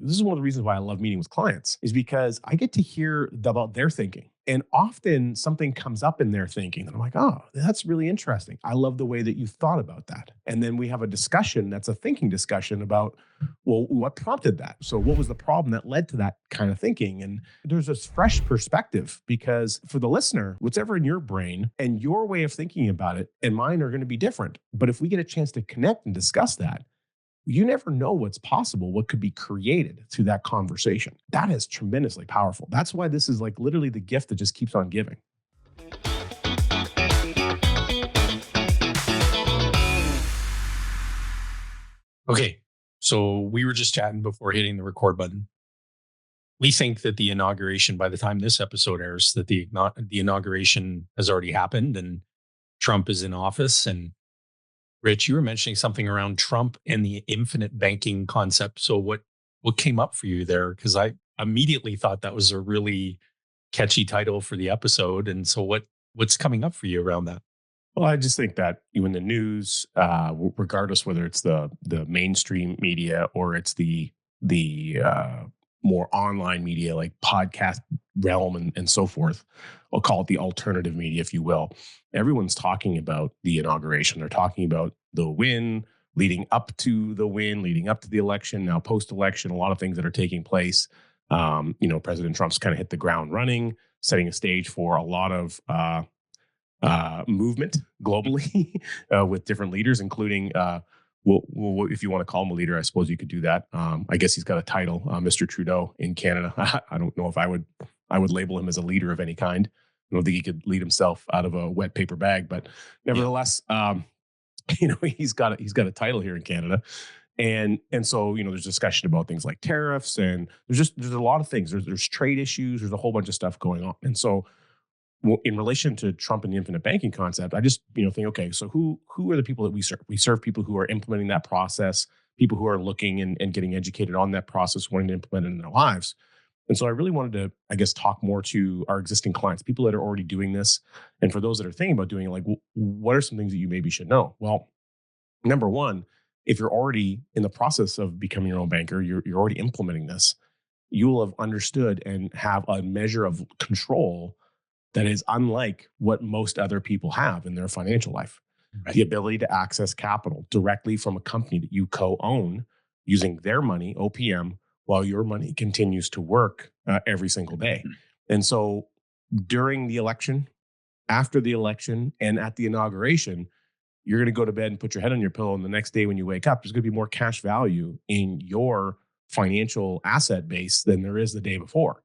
this is one of the reasons why I love meeting with clients, is because I get to hear about their thinking. And often something comes up in their thinking and I'm like, oh, that's really interesting. I love the way that you thought about that. And then we have a discussion that's a thinking discussion about, well, what prompted that? So what was the problem that led to that kind of thinking? And there's this fresh perspective because for the listener, whatever in your brain and your way of thinking about it and mine are going to be different. But if we get a chance to connect and discuss that, you never know what's possible, what could be created through that conversation. That is tremendously powerful. That's why this is like literally the gift that just keeps on giving. Okay, so we were just chatting before hitting the record button. We think that the inauguration, by the time this episode airs, that the inauguration has already happened and Trump is in office. And Rich, you were mentioning something around Trump and the infinite banking concept. So what came up for you there? Because I immediately thought that was a really catchy title for the episode. And so what's coming up for you around that? Well, I just think that in the news, regardless whether it's the mainstream media or it's the more online media like podcast realm and so forth, I'll call it the alternative media, if you will. Everyone's talking about the inauguration. They're talking about the win, leading up to the win, leading up to the election, now post-election, a lot of things that are taking place. President Trump's kind of hit the ground running, setting a stage for a lot of movement globally with different leaders, including, if you want to call him a leader, I suppose you could do that. I guess he's got a title, Mr. Trudeau in Canada. I don't know if I would label him as a leader of any kind. I don't think he could lead himself out of a wet paper bag, but nevertheless, he's got a title here in Canada. And so, there's discussion about things like tariffs and there's a lot of things. There's trade issues. There's a whole bunch of stuff going on. And so in relation to Trump and the infinite banking concept, I just, think, okay, so who are the people that we serve? We serve people who are implementing that process, people who are looking and getting educated on that process, wanting to implement it in their lives. And so I really wanted to, I guess, talk more to our existing clients, people that are already doing this. And for those that are thinking about doing it, like, what are some things that you maybe should know? Well, number one, if you're already in the process of becoming your own banker, you're already implementing this, you will have understood and have a measure of control that is unlike what most other people have in their financial life. Right. The ability to access capital directly from a company that you co-own using their money, OPM, while your money continues to work every single day. Mm-hmm. And so during the election, after the election, and at the inauguration, you're going to go to bed and put your head on your pillow. And the next day when you wake up, there's going to be more cash value in your financial asset base than there is the day before.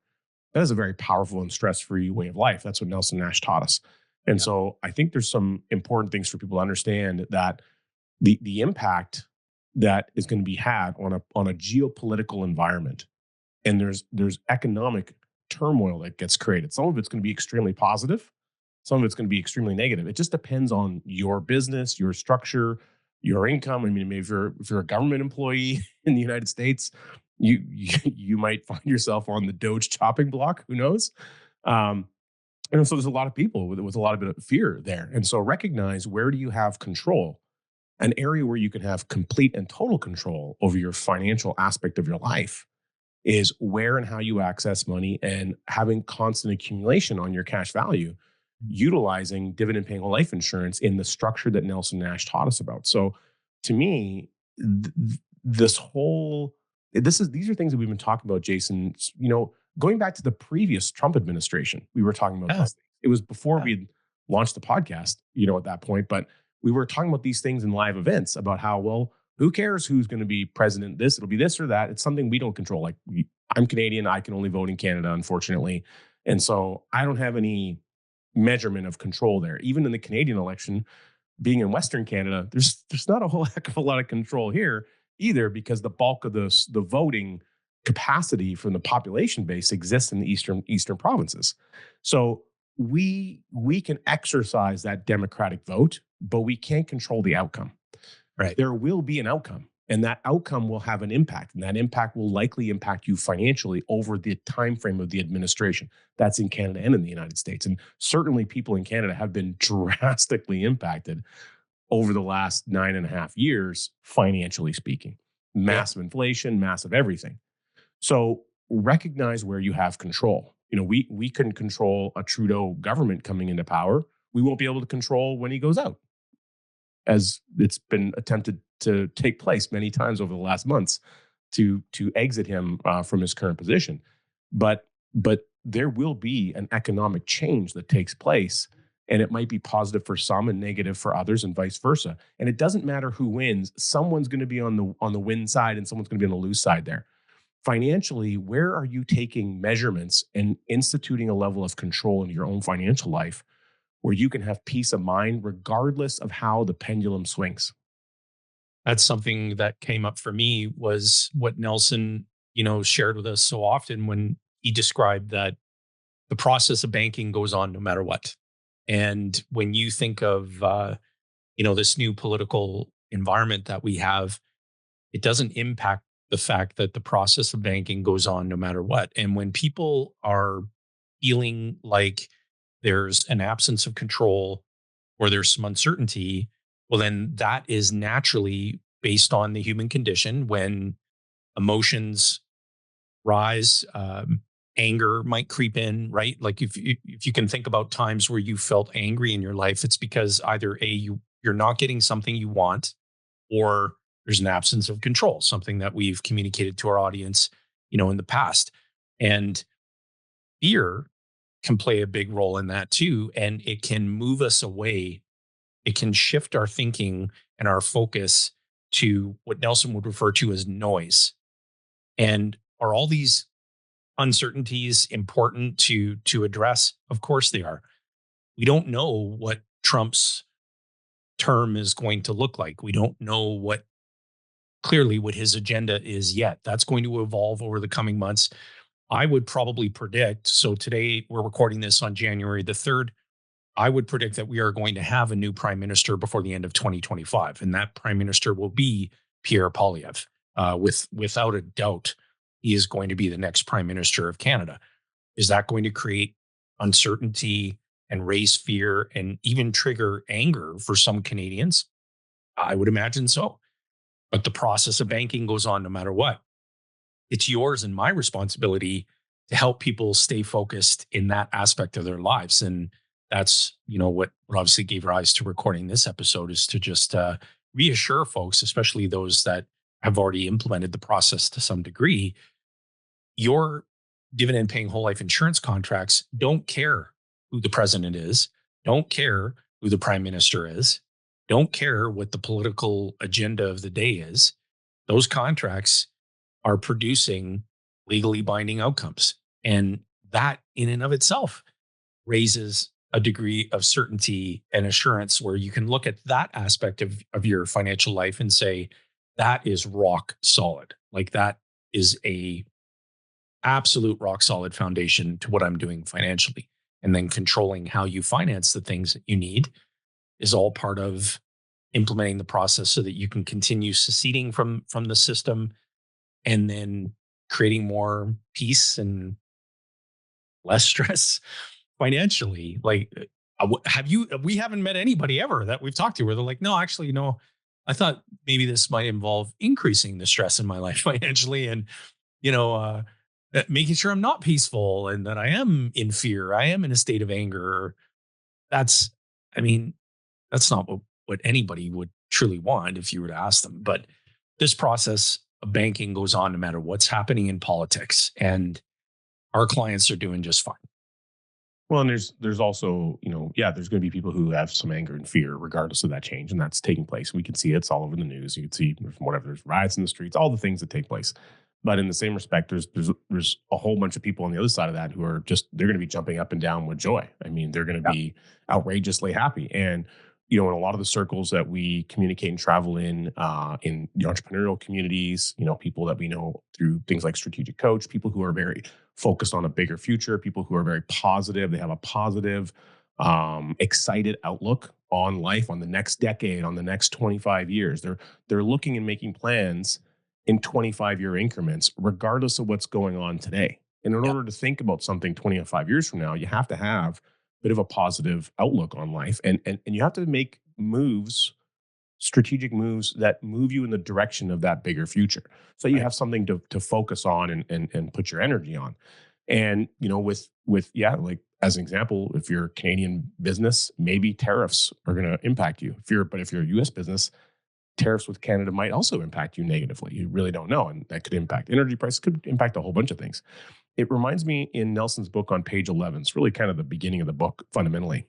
That is a very powerful and stress-free way of life. That's what Nelson Nash taught us. And so I think there's some important things for people to understand, that the impact that is going to be had on a geopolitical environment, and there's economic turmoil that gets created. Some of it's going to be extremely positive. Some of it's going to be extremely negative. It just depends on your business, your structure, your income. I mean, maybe if you're a government employee in the United States, you might find yourself on the Doge chopping block. Who knows? And so there's a lot of people with a lot of bit of fear there. And so recognize, where do you have control? An area where you can have complete and total control over your financial aspect of your life is where and how you access money, and having constant accumulation on your cash value, utilizing dividend-paying whole life insurance in the structure that Nelson Nash taught us about. So to me, these are things that we've been talking about, Jason, going back to the previous Trump administration. We were talking about this. It was before we had launched the podcast, at that point, but we were talking about these things in live events about how, well, who cares who's going to be president? It'll be this or that. It's something we don't control. Like, I'm Canadian. I can only vote in Canada, unfortunately. And so I don't have any measurement of control there. Even in the Canadian election, being in Western Canada, there's not a whole heck of a lot of control here either, because the bulk of the voting capacity from the population base exists in the eastern provinces. So we can exercise that democratic vote, but we can't control the outcome. Right. There will be an outcome, and that outcome will have an impact, and that impact will likely impact you financially over the time frame of the administration. That's in Canada and in the United States. And certainly people in Canada have been drastically impacted over the last 9.5 years, financially speaking. Massive inflation, massive everything. So recognize where you have control. We can control a Trudeau government coming into power. We won't be able to control when he goes out, as it's been attempted to take place many times over the last months to exit him from his current position. But there will be an economic change that takes place, and it might be positive for some and negative for others, and vice versa. And it doesn't matter who wins; someone's going to be on the win side, and someone's going to be on the lose side there. Financially, where are you taking measurements and instituting a level of control in your own financial life where you can have peace of mind regardless of how the pendulum swings? That's something that came up for me was what Nelson, shared with us so often when he described that the process of banking goes on no matter what. And when you think of, this new political environment that we have, it doesn't impact the fact that the process of banking goes on no matter what. And when people are feeling like there's an absence of control or there's some uncertainty, well, then that is naturally based on the human condition when emotions rise. Anger might creep in, right? Like if you can think about times where you felt angry in your life, it's because either you're not getting something you want, or there's an absence of control, something that we've communicated to our audience, in the past. And fear can play a big role in that too. And it can move us away. It can shift our thinking and our focus to what Nelson would refer to as noise. And are all these uncertainties important to address? Of course they are. We don't know what Trump's term is going to look like. We don't know what his agenda is yet. That's going to evolve over the coming months. I would probably predict, so today we're recording this on January the 3rd. I would predict that we are going to have a new prime minister before the end of 2025, and that prime minister will be Pierre Poilievre. Without a doubt, he is going to be the next prime minister of Canada. Is that going to create uncertainty and raise fear and even trigger anger for some Canadians? I would imagine so. But the process of banking goes on no matter what. It's yours and my responsibility to help people stay focused in that aspect of their lives. And that's, what obviously gave rise to recording this episode, is to just reassure folks, especially those that have already implemented the process to some degree. Your dividend paying whole life insurance contracts don't care who the president is, don't care who the prime minister is, don't care what the political agenda of the day is. Those contracts are producing legally binding outcomes. And that in and of itself raises a degree of certainty and assurance where you can look at that aspect of your financial life and say, that is rock solid. Like that is a absolute rock solid foundation to what I'm doing financially. And then controlling how you finance the things that you need is all part of implementing the process so that you can continue seceding from the system and then creating more peace and less stress financially. Like, we haven't met anybody ever that we've talked to where they're like, no, actually, I thought maybe this might involve increasing the stress in my life financially and, making sure I'm not peaceful and that I am in fear. I am in a state of anger. That's, I mean, that's not what anybody would truly want if you were to ask them. But this process of banking goes on no matter what's happening in politics. And our clients are doing just fine. Well, and there's also, there's going to be people who have some anger and fear regardless of that change, and that's taking place. We can see it's all over the news. You can see there's riots in the streets, all the things that take place. But in the same respect, there's a whole bunch of people on the other side of that who are they're going to be jumping up and down with joy. I mean, they're going to be outrageously happy. And in a lot of the circles that we communicate and travel in the entrepreneurial communities, people that we know through things like Strategic Coach, people who are very focused on a bigger future, people who are very positive, they have a positive, excited outlook on life, on the next decade, on the next 25 years. They're looking and making plans in 25-year increments, regardless of what's going on today. And in order to think about something 25 years from now, you have to have a bit of a positive outlook on life. And you have to make moves strategic moves that move you in the direction of that bigger future. So you Right. have something to focus on and put your energy on. And with yeah, like as an example, if you're a Canadian business, maybe tariffs are going to impact you. If you're a US business, tariffs with Canada might also impact you negatively. You really don't know. And that could impact energy prices, could impact a whole bunch of things. It reminds me in Nelson's book on page 11, it's really kind of the beginning of the book fundamentally.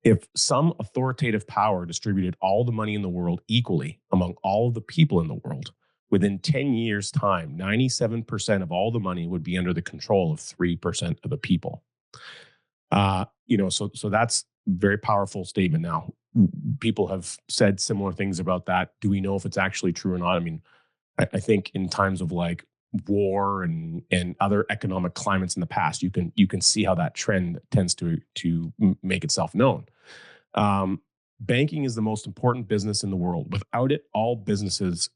If some authoritative power distributed all the money in the world equally among all of the people in the world, within 10 years' time, 97% of all the money would be under the control of 3% of the people. So that's a very powerful statement. Now, people have said similar things about that. Do we know if it's actually true or not? I mean, I think in times of like war and other economic climates in the past, you can see how that trend tends to make itself known. Um, Banking is the most important business in the world. Without it, all business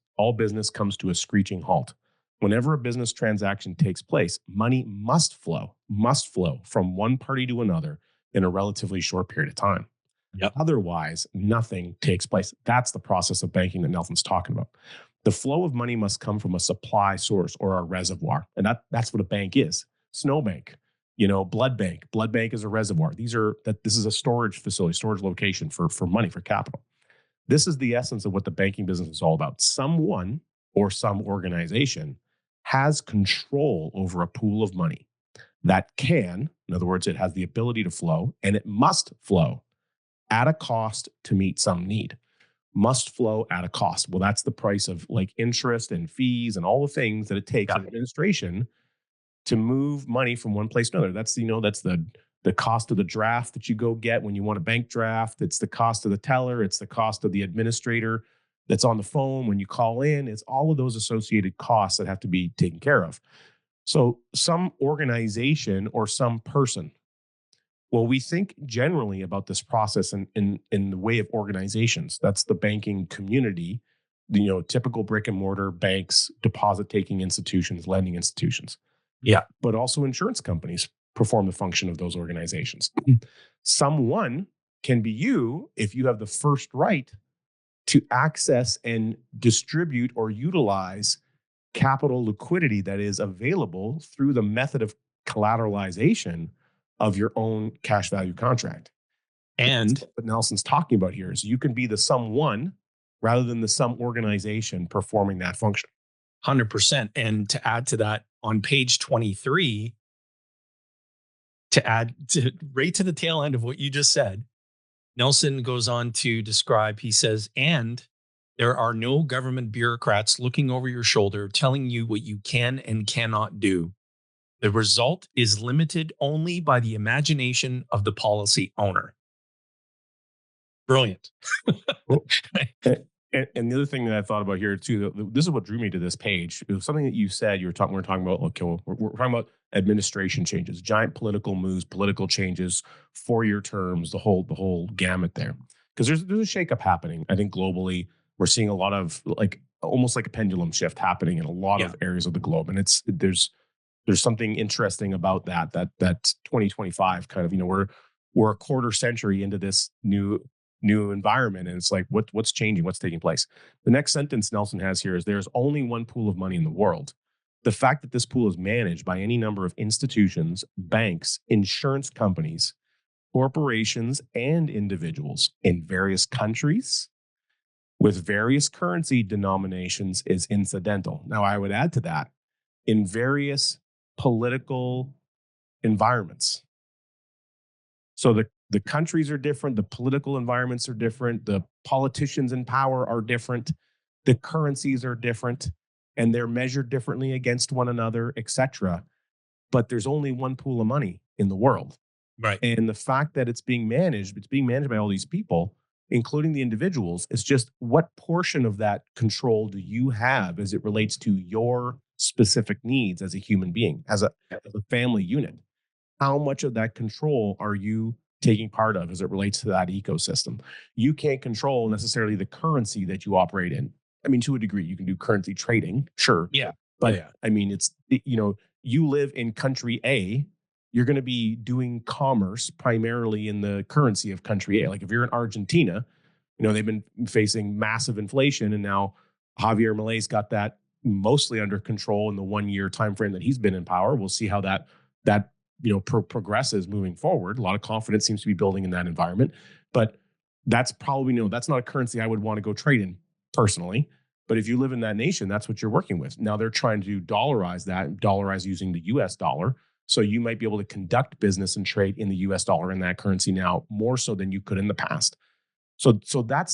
comes to a screeching halt. Whenever a business transaction takes place, money must flow from one party to another in a relatively short period of time. Yep. Otherwise, nothing takes place. That's the process of banking that Nelson's talking about. The flow of money must come from a supply source or a reservoir. And that's what a bank is. Snowbank, blood bank. Blood bank is a reservoir. This is a storage facility, storage location for money, for capital. This is the essence of what the banking business is all about. Someone or some organization has control over a pool of money that can, in other words, it has the ability to flow, and it must flow at a cost to meet some need. Must flow at a cost. Well, that's the price of like interest and fees and all the things that it takes in administration to move money from one place to another. That's the cost of the draft that you go get when you want a bank draft. It's the cost of the teller. It's the cost of the administrator that's on the phone when you call in. It's all of those associated costs that have to be taken care of. So some organization or some person, well, we think generally about this process in the way of organizations. That's the banking community, typical brick and mortar banks, deposit taking institutions, lending institutions. Yeah. But also insurance companies perform the function of those organizations. Someone can be you if you have the first right to access and distribute or utilize capital liquidity that is available through the method of collateralization of your own cash value contract. And what Nelson's talking about here is you can be the someone rather than the some organization performing that function. 100%. And to add to that, on page 23, right to the tail end of what you just said, Nelson goes on to describe, he says, and there are no government bureaucrats looking over your shoulder telling you what you can and cannot do. The result is limited only by the imagination of the policy owner. Brilliant. Well, and the other thing that I thought about here too, this is what drew me to this page. It was something that you said. We're talking about. Okay, we're talking about administration changes, giant political moves, political changes, 4-year terms, the whole gamut there. Because there's a shakeup happening. I think globally, we're seeing a lot of like almost like a pendulum shift happening in a lot of areas of the globe, and there's something interesting about that 2025 kind of, we're a quarter century into this new environment, and it's like what's changing, what's taking place. The next sentence Nelson has here is there's only one pool of money in the world. The fact that this pool is managed by any number of institutions, banks, insurance companies, corporations, and individuals in various countries with various currency denominations is incidental. Now, I would add to that, in various political environments. So the countries are different, the political environments are different, the politicians in power are different, the currencies are different, and they're measured differently against one another, etc. But there's only one pool of money in the world. Right. And the fact that it's being managed by all these people, including the individuals, is just what portion of that control do you have as it relates to your specific needs as a human being, as a family unit? How much of that control are you taking part of as it relates to that ecosystem? You can't control necessarily the currency that you operate in. I mean, to a degree, you can do currency trading, sure. Yeah. But I mean, you live in country A, you're going to be doing commerce primarily in the currency of country A. Like if you're in Argentina, they've been facing massive inflation, and now Javier Milei's got that mostly under control in the 1 year time frame that he's been in power. We'll see how that progresses moving forward. A lot of confidence seems to be building in that environment, but that's probably that's not a currency I would want to go trade in personally. But if you live in that nation, that's what you're working with. Now they're trying to dollarize using the US dollar. So you might be able to conduct business and trade in the US dollar in that currency now more so than you could in the past. So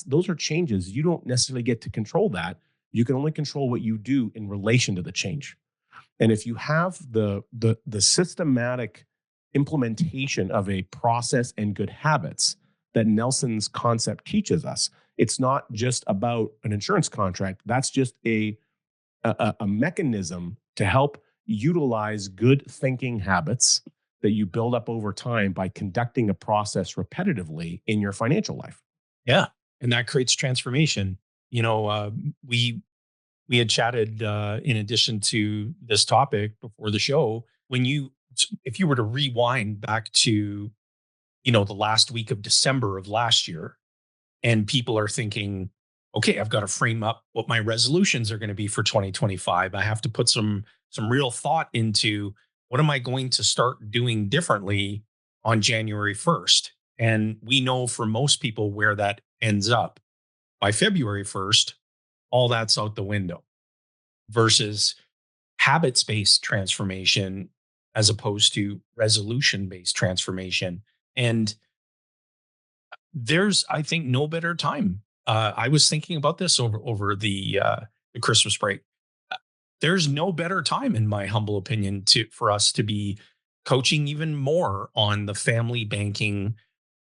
those are changes. You don't necessarily get to control that. You can only control what you do in relation to the change. And if you have the systematic implementation of a process and good habits that Nelson's concept teaches us, it's not just about an insurance contract. That's just a mechanism to help utilize good thinking habits that you build up over time by conducting a process repetitively in your financial life. Yeah. And that creates transformation. We had chatted in addition to this topic before the show. If you were to rewind back to, the last week of December of last year, and people are thinking, okay, I've got to frame up what my resolutions are going to be for 2025. I have to put some real thought into what am I going to start doing differently on January 1st. And we know for most people where that ends up. By February 1st, all that's out the window versus habits-based transformation as opposed to resolution-based transformation. And there's, I think, no better time. I was thinking about this over the Christmas break. There's no better time, in my humble opinion, for us to be coaching even more on the family banking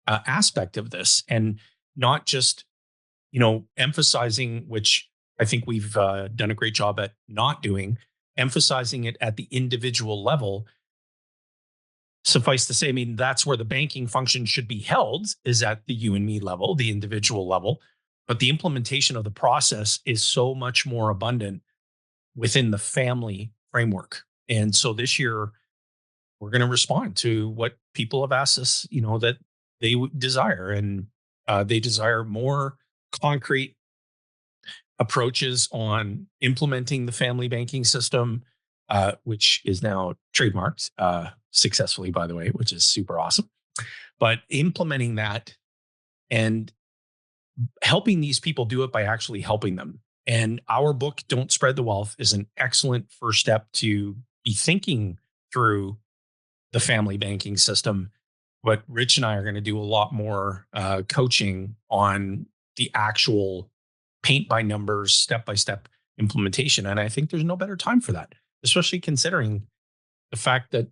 aspect of this, and not just emphasizing, which I think we've done a great job at not doing, emphasizing it at the individual level. Suffice to say, I mean, that's where the banking function should be held, is at the you and me level, the individual level. But the implementation of the process is so much more abundant within the family framework. And so this year, we're going to respond to what people have asked us, that they desire. And they desire more concrete approaches on implementing the family banking system, which is now trademarked successfully, by the way, which is super awesome. But implementing that and helping these people do it by actually helping them. And our book, Don't Spread the Wealth, is an excellent first step to be thinking through the family banking system. But Rich and I are going to do a lot more coaching on the actual paint by numbers, step-by-step implementation. And I think there's no better time for that, especially considering the fact that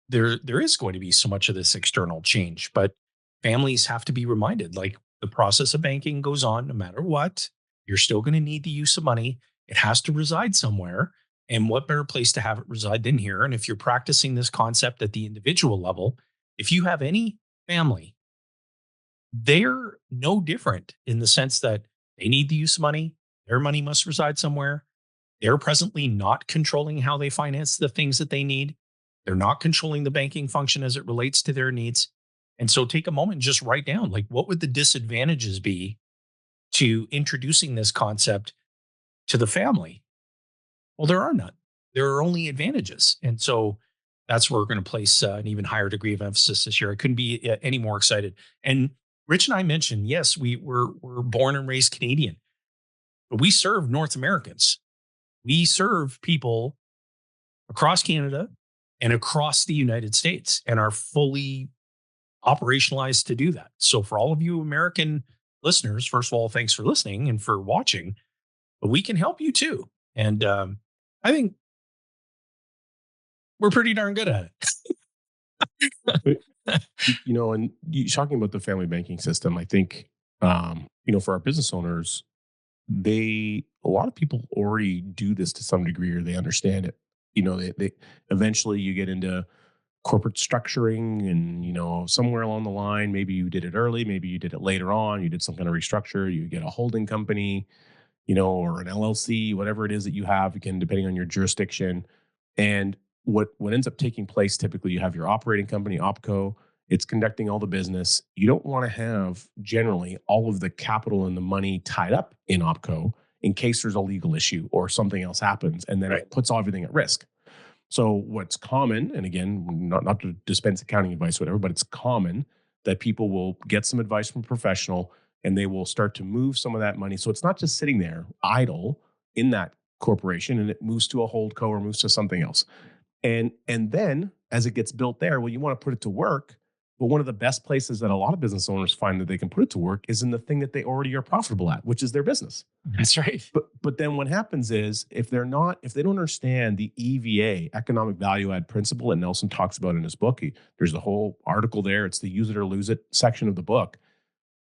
there is going to be so much of this external change. But families have to be reminded, like, the process of banking goes on no matter what. You're still going to need the use of money. It has to reside somewhere. And what better place to have it reside than here? And if you're practicing this concept at the individual level, if you have any family, they're no different in the sense that they need the use of money. Their money must reside somewhere. They're presently not controlling how they finance the things that they need. They're not controlling the banking function as it relates to their needs. And so take a moment and just write down, like, what would the disadvantages be to introducing this concept to the family? Well, there are none. There are only advantages. And so that's where we're going to place an even higher degree of emphasis this year. I couldn't be any more excited. And Rich and I mentioned, yes, we're born and raised Canadian, but we serve North Americans. We serve people across Canada and across the United States, and are fully operationalized to do that. So for all of you American listeners, first of all, thanks for listening and for watching, but we can help you too. And I think we're pretty darn good at it. And you talking about the family banking system, I think, for our business owners, a lot of people already do this to some degree, or they understand it. They eventually you get into corporate structuring, and somewhere along the line, maybe you did it early, maybe you did it later on, you did some kind of restructure, you get a holding company, or an LLC, whatever it is that you have, again, depending on your jurisdiction. And what ends up taking place, typically you have your operating company, OpCo, It's conducting all the business. You don't want to have generally all of the capital and the money tied up in OpCo in case there's a legal issue or something else happens, and then Right. it puts everything at risk. So what's common, and again, not to dispense accounting advice, or whatever, but it's common that people will get some advice from a professional and they will start to move some of that money. So it's not just sitting there idle in that corporation and it moves to a hold co or moves to something else. And then as it gets built there, well, you want to put it to work. But one of the best places that a lot of business owners find that they can put it to work is in the thing that they already are profitable at, which is their business. That's right. But then what happens is if they don't understand the EVA, economic value add principle that Nelson talks about in his book, there's a whole article there. It's the use it or lose it section of the book.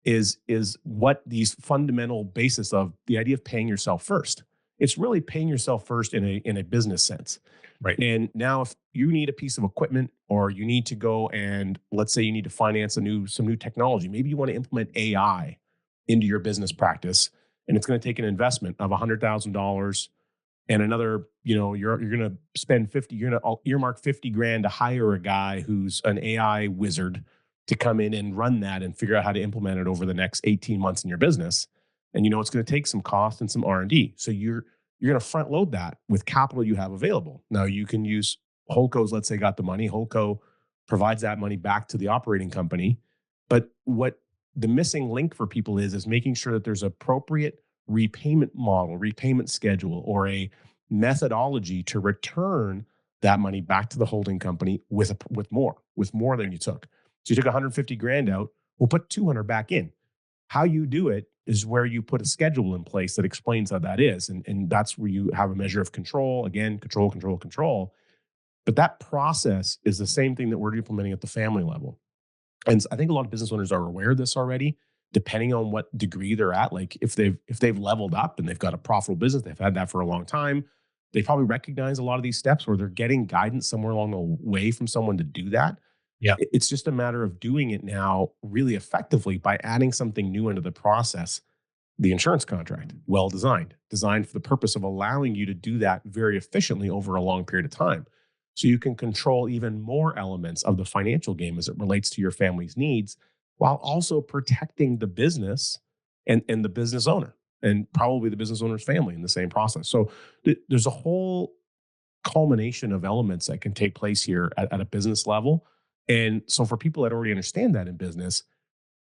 Is what these fundamental basis of the idea of paying yourself first. It's really paying yourself first in a business sense. Right. And now if you need a piece of equipment or you need to go and let's say you need to finance some new technology, maybe you want to implement AI into your business practice and it's going to take an investment of $100,000 and another, you're going to spend 50, you're going to earmark 50 grand to hire a guy who's an AI wizard to come in and run that and figure out how to implement it over the next 18 months in your business. And it's going to take some cost and some R&D. So you're going to front load that with capital you have available. Now you can use Holdco's, let's say, got the money. Holdco provides that money back to the operating company. But what the missing link for people is making sure that there's appropriate repayment model, repayment schedule, or a methodology to return that money back to the holding company with more than you took. So you took 150 grand out, we'll put 200 back in. How you do it is where you put a schedule in place that explains how that is. And that's where you have a measure of control. Again, control, control, control. But that process is the same thing that we're implementing at the family level. And I think a lot of business owners are aware of this already, depending on what degree they're at. Like if they've leveled up and they've got a profitable business, they've had that for a long time, they probably recognize a lot of these steps where they're getting guidance somewhere along the way from someone to do that. Yeah. It's just a matter of doing it now really effectively by adding something new into the process. The insurance contract, well designed for the purpose of allowing you to do that very efficiently over a long period of time. So you can control even more elements of the financial game as it relates to your family's needs while also protecting the business and the business owner and probably the business owner's family in the same process. So there's a whole culmination of elements that can take place here at a business level. And so for people that already understand that in business,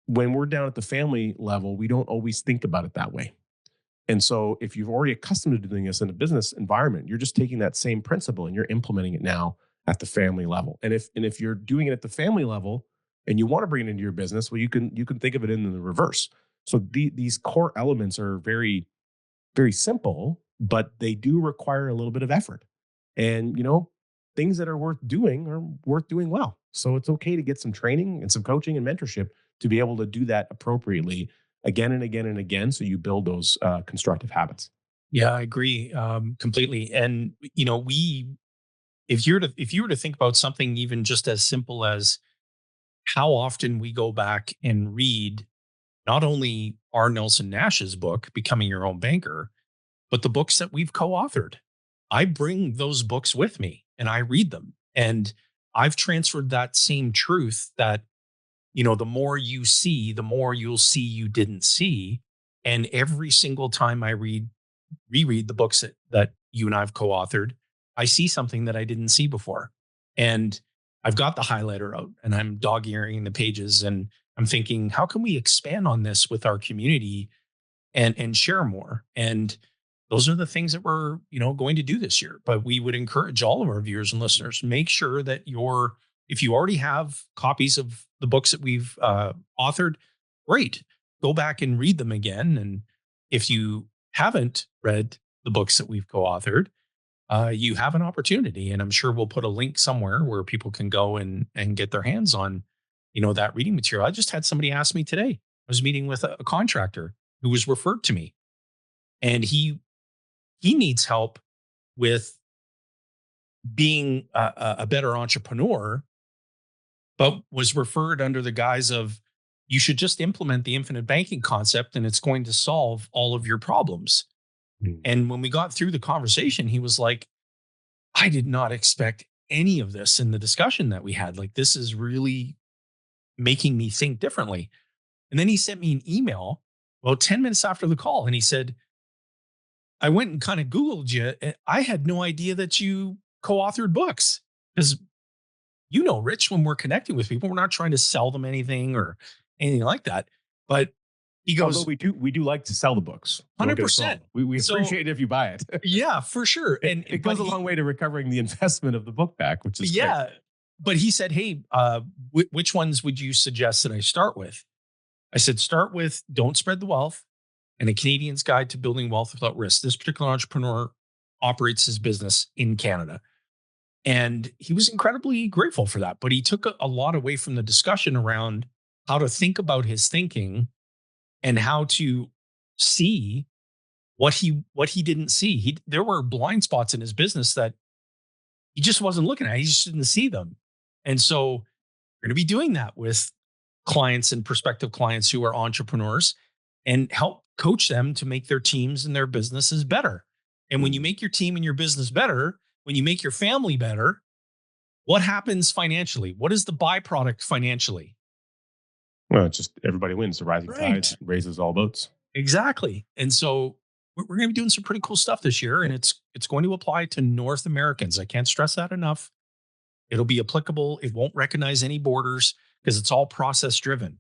when we're down at the family level, we don't always think about it that way. And so if you've already accustomed to doing this in a business environment, you're just taking that same principle and you're implementing it now at the family level. And if you're doing it at the family level and you want to bring it into your business, well, you can think of it in the reverse. So these core elements are very, very simple, but they do require a little bit of effort. And things that are worth doing well. So it's okay to get some training and some coaching and mentorship to be able to do that appropriately again and again and again. So you build those constructive habits. Yeah, I agree completely. And if you were to think about something even just as simple as how often we go back and read not only R. Nelson Nash's book, Becoming Your Own Banker, but the books that we've co-authored. I bring those books with me and I read them. And I've transferred that same truth that, the more you see, the more you'll see you didn't see. And every single time I reread the books that you and I've co-authored, I see something that I didn't see before. And I've got the highlighter out and I'm dog earing the pages and I'm thinking, how can we expand on this with our community and share more? And those are the things that we're, going to do this year. But we would encourage all of our viewers and listeners, make sure that if you already have copies of the books that we've authored, great. Go back and read them again. And if you haven't read the books that we've co-authored, you have an opportunity. And I'm sure we'll put a link somewhere where people can go and get their hands on, that reading material. I just had somebody ask me today. I was meeting with a contractor who was referred to me, and he needs help with being a better entrepreneur, but was referred under the guise of, you should just implement the infinite banking concept and it's going to solve all of your problems. Mm. And when we got through the conversation, he was like, I did not expect any of this in the discussion that we had. Like, this is really making me think differently. And then he sent me an email about 10 minutes after the call. And he said, I went and kind of Googled you. And I had no idea that you co-authored books. Because Rich, when we're connecting with people, we're not trying to sell them anything or anything like that. But he Although goes, we do like to sell the books. Don't get us wrong. 100%. We So appreciate it if you buy it. yeah, for sure. It goes a long way to recovering the investment of the book back, which is great. yeah, but he said, hey, which ones would you suggest that I start with? I said, start with Don't Spread the Wealth and A Canadian's Guide to Building Wealth Without Risk. This particular entrepreneur operates his business in Canada. And he was incredibly grateful for that. But he took a lot away from the discussion around how to think about his thinking and how to see what he didn't see. There were blind spots in his business that he just wasn't looking at. He just didn't see them. And so we're going to be doing that with clients and prospective clients who are entrepreneurs and help coach them to make their teams and their businesses better. And when you make your team and your business better, when you make your family better, what happens financially? What is the byproduct financially? Well, it's just everybody wins. The rising Right. tide raises all boats. Exactly. And so we're going to be doing some pretty cool stuff this year, and it's going to apply to North Americans. I can't stress that enough. It'll be applicable. It won't recognize any borders because it's all process driven,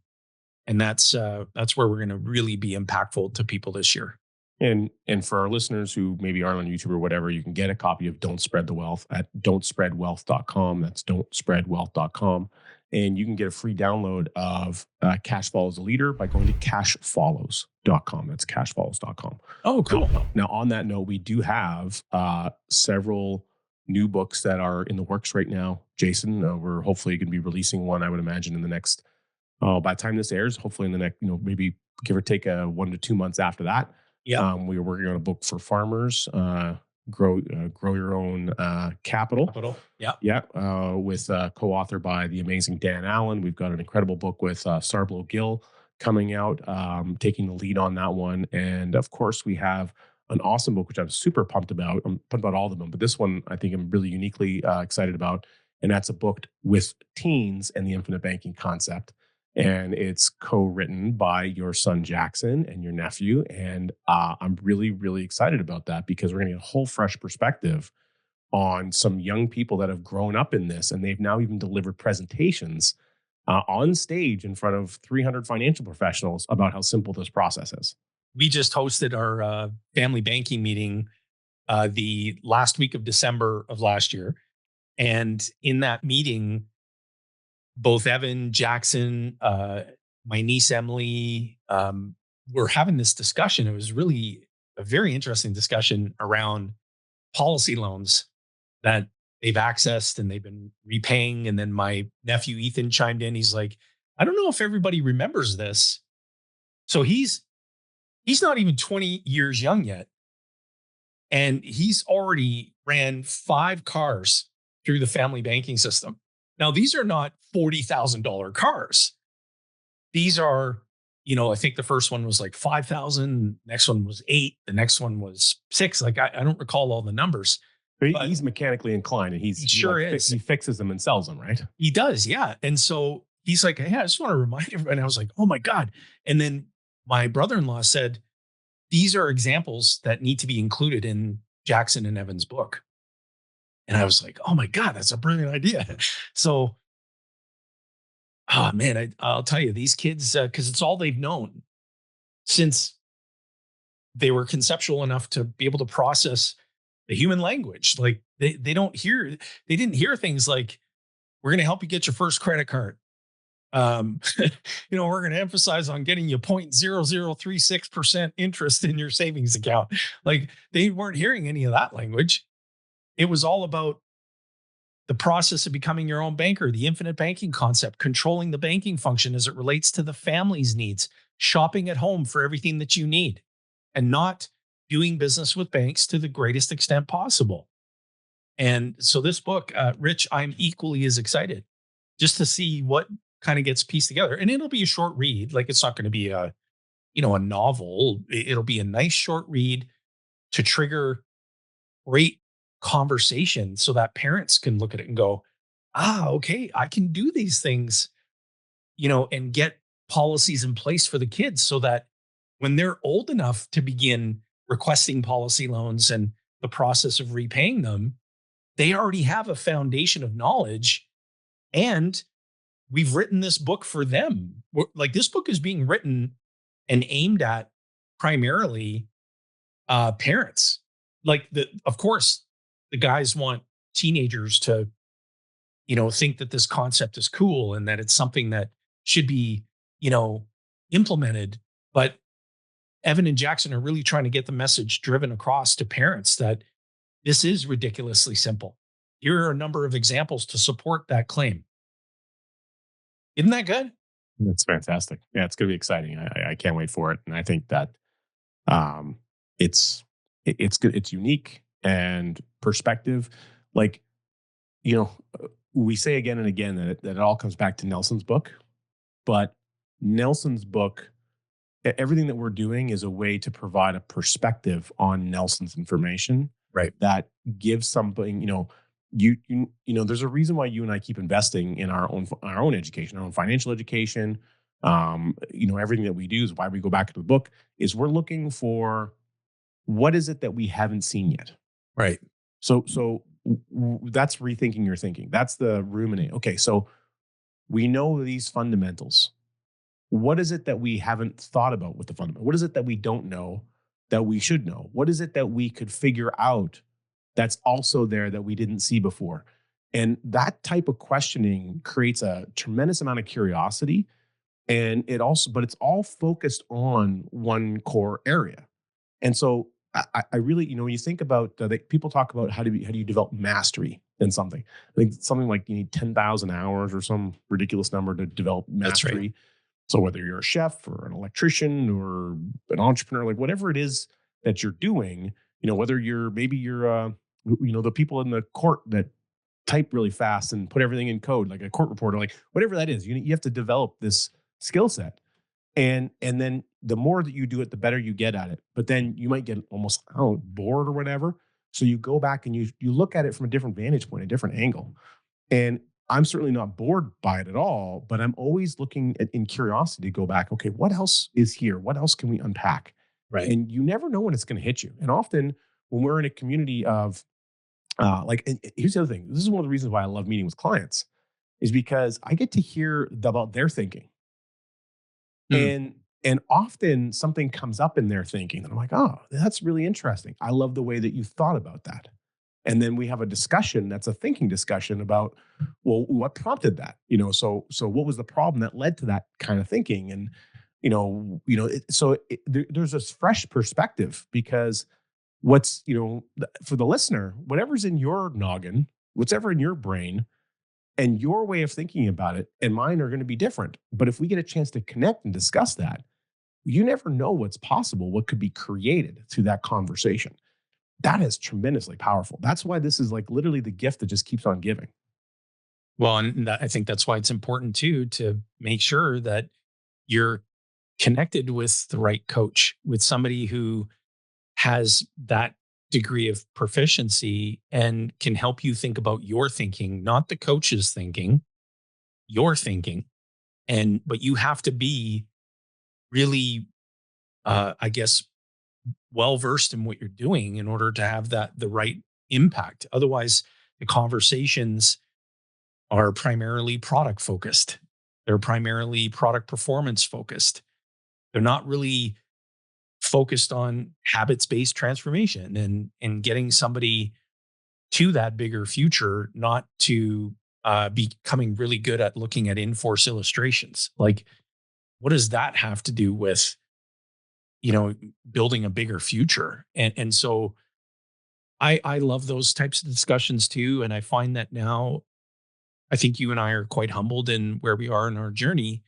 and that's where we're going to really be impactful to people this year. And for our listeners who maybe aren't on YouTube or whatever, you can get a copy of Don't Spread the Wealth at don'tspreadwealth.com. That's don'tspreadwealth.com. And you can get a free download of Cash Follows a Leader by going to cashfollows.com. That's cashfollows.com. Oh, cool. Now, on that note, we do have several new books that are in the works right now. Jason, we're hopefully going to be releasing one, I would imagine, in the next, by the time this airs, hopefully in the next, maybe give or take 1 to 2 months after that. Yeah. We are working on a book for farmers, grow your own capital. Yeah. Yeah. With co-author by the amazing Dan Allen. We've got an incredible book with Sarblo Gill coming out, taking the lead on that one. And of course, we have an awesome book, which I'm super pumped about. I'm pumped about all of them, but this one I think I'm really uniquely excited about. And that's a book with teens and the infinite banking concept. And it's co-written by your son Jackson and your nephew. And I'm really, really excited about that because we're going to get a whole fresh perspective on some young people that have grown up in this, and they've now even delivered presentations on stage in front of 300 financial professionals about how simple this process is. We just hosted our family banking meeting the last week of December of last year. And in that meeting, both Evan, Jackson, my niece, Emily, were having this discussion. It was really a very interesting discussion around policy loans that they've accessed and they've been repaying. And then my nephew, Ethan, chimed in. He's like, I don't know if everybody remembers this. So he's not even 20 years young yet. And he's already ran 5 cars through the family banking system. Now, these are not $40,000 cars. These are, I think the first one was like 5,000. Next one was 8. The next one was 6. Like, I don't recall all the numbers. But he's mechanically inclined, and he is. He fixes them and sells them, right? He does, yeah. And so he's like, hey, I just want to remind everybody. And I was like, oh my God. And then my brother-in-law said, these are examples that need to be included in Jackson and Evan's book. And I was like, oh my God, that's a brilliant idea. So, oh man, I'll tell you, these kids, because it's all they've known since they were conceptual enough to be able to process the human language. Like they didn't hear things like, we're going to help you get your first credit card. We're going to emphasize on getting you 0.0036% interest in your savings account. Like they weren't hearing any of that language. It was all about the process of becoming your own banker, the infinite banking concept, controlling the banking function as it relates to the family's needs, shopping at home for everything that you need, and not doing business with banks to the greatest extent possible. And so this book, Rich, I'm equally as excited just to see what kind of gets pieced together. And it'll be a short read. Like it's not going to be a novel. It'll be a nice short read to trigger great conversation so that parents can look at it and go, okay, I can do these things, and get policies in place for the kids so that when they're old enough to begin requesting policy loans and the process of repaying them, they already have a foundation of knowledge. And we've written this book for them. Like, this book is being written and aimed at primarily parents. Like, of course, the guys want teenagers to, think that this concept is cool and that it's something that should be, you know, implemented. But Evan and Jackson are really trying to get the message driven across to parents that this is ridiculously simple. Here are a number of examples to support that claim. Isn't that good? That's fantastic. Yeah, it's going to be exciting. I can't wait for it. And I think that um, it's it's good. It's unique and perspective. Like, you know, we say again and again that it all comes back to Nelson's book, but Nelson's book, everything that we're doing is a way to provide a perspective on Nelson's information Right. that gives something, there's a reason why you and I keep investing in our own education, our own financial education. Everything that we do is why we go back to the book is we're looking for what is it that we haven't seen yet. Right. So that's rethinking your thinking. That's the ruminate. Okay, so we know these fundamentals. What is it that we haven't thought about with the fundamental? What is it that we don't know that we should know? What is it that we could figure out that's also there that we didn't see before? And that type of questioning creates a tremendous amount of curiosity. And but it's all focused on one core area. And so I really, when you think about, people talk about how do you develop mastery in something. I think something like you need 10,000 hours or some ridiculous number to develop That's right. mastery. So whether you're a chef or an electrician or an entrepreneur, like whatever it is that you're doing, whether you're the people in the court that type really fast and put everything in code, like a court reporter, like whatever that is, you have to develop this skill set. And then the more that you do it, the better you get at it. But then you might get almost, I don't know, bored or whatever. So you go back and you look at it from a different vantage point, a different angle. And I'm certainly not bored by it at all, but I'm always looking in curiosity to go back. Okay, what else is here? What else can we unpack? Right. And you never know when it's going to hit you. And often when we're in a community of and here's the other thing. This is one of the reasons why I love meeting with clients is because I get to hear about their thinking. Mm. And often something comes up in their thinking that I'm like, oh, that's really interesting. I love the way that you thought about that. And then we have a discussion that's a thinking discussion about, well, what prompted that? So what was the problem that led to that kind of thinking? And there's this fresh perspective because for the listener, whatever's in your noggin, whatever in your brain, and your way of thinking about it and mine are going to be different. But if we get a chance to connect and discuss that, you never know what's possible, what could be created through that conversation. That is tremendously powerful. That's why this is like literally the gift that just keeps on giving. Well, and I think that's why it's important too to make sure that you're connected with the right coach, with somebody who has that degree of proficiency and can help you think about your thinking, not the coach's thinking, your thinking. But you have to be really, I guess, well versed in what you're doing in order to have the right impact. Otherwise, the conversations are primarily product focused. They're primarily product performance focused. They're not really focused on habits based transformation and getting somebody to that bigger future, not to becoming really good at looking at in-force illustrations. Like, what does that have to do with building a bigger future? And so I love those types of discussions too. And I find that now I think you and I are quite humbled in where we are in our journey,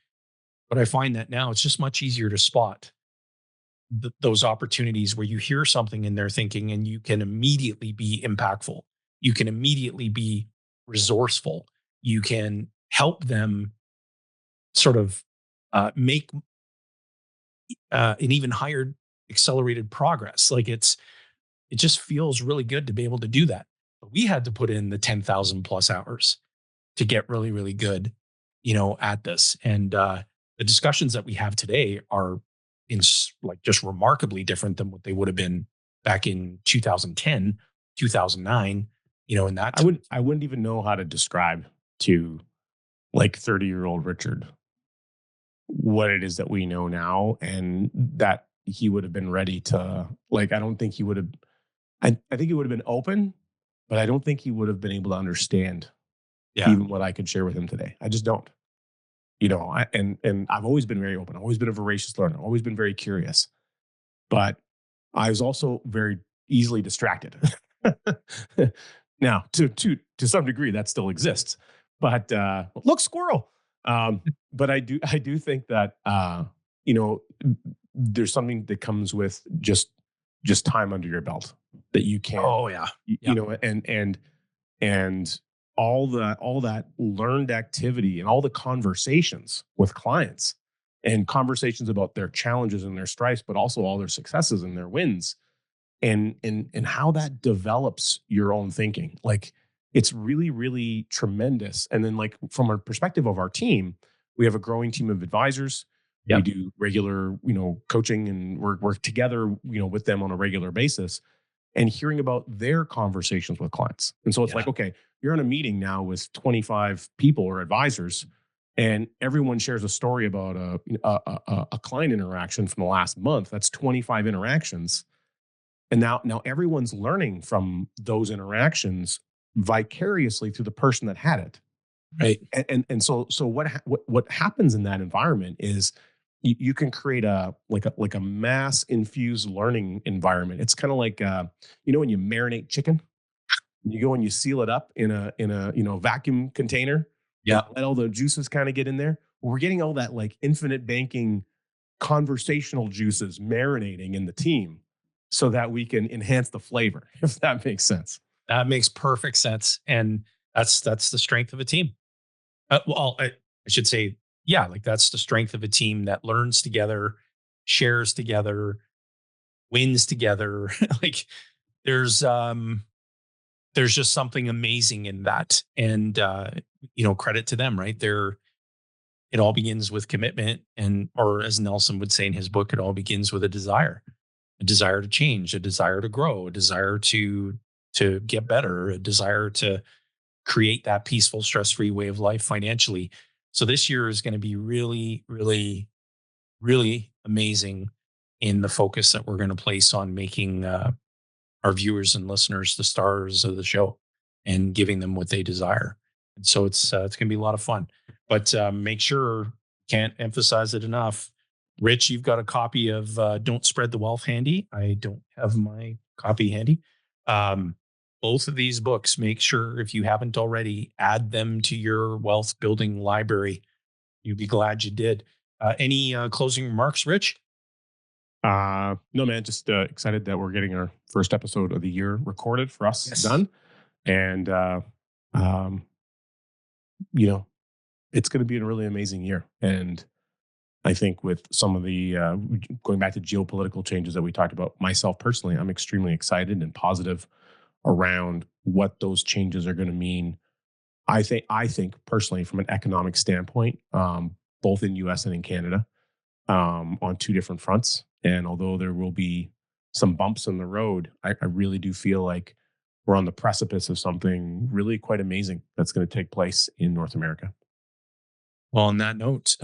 but I find that now it's just much easier to spot those opportunities where you hear something in their thinking and you can immediately be impactful. You can immediately be resourceful. You can help them sort of make an even higher accelerated progress. Like, it just feels really good to be able to do that. But we had to put in the 10,000 plus hours to get really, really good. at this. And the discussions that we have today are like just remarkably different than what they would have been back in 2010, 2009, in that time. I wouldn't even know how to describe to like 30-year-old Richard what it is that we know now, and that he would have been ready to, like, I don't think he would have, I think he would have been open, but I don't think he would have been able to understand Yeah. even what I could share with him today. I just don't. And I've always been very open. I've always been a voracious learner. I've always been very curious, but I was also very easily distracted. Now, to some degree, that still exists. But look, squirrel. But I do think that you know there's something that comes with just time under your belt that you can't Oh yeah. you, Yeah. you know and all that learned activity and all the conversations with clients and conversations about their challenges and their strifes, but also all their successes and their wins, and how that develops your own thinking. Like, it's really, really tremendous. And then, like, from a perspective of our team, we have a growing team of advisors. We Yep. do regular, coaching, and work together, with them on a regular basis, and hearing about their conversations with clients. And so it's Yeah. like, okay, you're in a meeting now with 25 people or advisors, and everyone shares a story about a client interaction from the last month. That's 25 interactions, and now everyone's learning from those interactions vicariously through the person that had it. Right. And so what happens in that environment is you can create a mass infused learning environment. It's kind of like when you marinate chicken, you go and you seal it up in a vacuum container and Yeah. let all the juices kind of get in there. We're getting all that, like, infinite banking conversational juices marinating in the team so that we can enhance the flavor, if that makes sense. That makes perfect sense. And that's the strength of a team. Well, I should say, yeah, like that's the strength of a team that learns together, shares together, wins together. Like there's um there's just something amazing in that. And credit to them, right? It all begins with commitment, and or as Nelson would say in his book, it all begins with a desire to change, a desire to grow, a desire to get better, a desire to create that peaceful, stress-free way of life financially. So this year is going to be really, really, really amazing in the focus that we're going to place on making our viewers and listeners the stars of the show and giving them what they desire. And so it's going to be a lot of fun. But make sure, can't emphasize it enough. Rich, you've got a copy of Don't Spread the Wealth handy. I don't have my copy handy. Um, both of these books, make sure if you haven't already, add them to your wealth building library. You'd be glad you did. Any closing remarks, Rich? No, man, just excited that we're getting our first episode of the year recorded for us Yes. done. And, um, you know, it's going to be a really amazing year. And I think with some of the going back to geopolitical changes that we talked about, myself personally, I'm extremely excited and positive around what those changes are going to mean. I think personally, from an economic standpoint, both in U.S. and in Canada, on two different fronts. And although there will be some bumps in the road, I really do feel like we're on the precipice of something really quite amazing that's going to take place in North America. Well, on that note,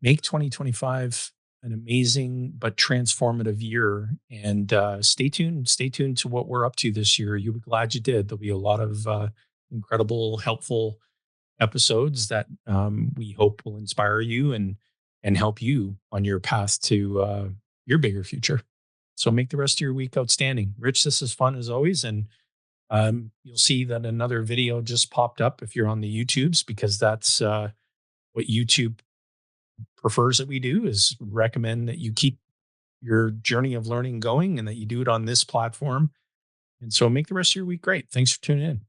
make 2025 an amazing but transformative year. And stay tuned. Stay tuned to what we're up to this year. You'll be glad you did. There'll be a lot of incredible, helpful episodes that we hope will inspire you and help you on your path to your bigger future. So make the rest of your week outstanding. Rich, this is fun as always. And you'll see that another video just popped up if you're on the YouTubes, because that's what YouTube prefers that we do, is recommend that you keep your journey of learning going and that you do it on this platform. And so make the rest of your week great. Thanks for tuning in.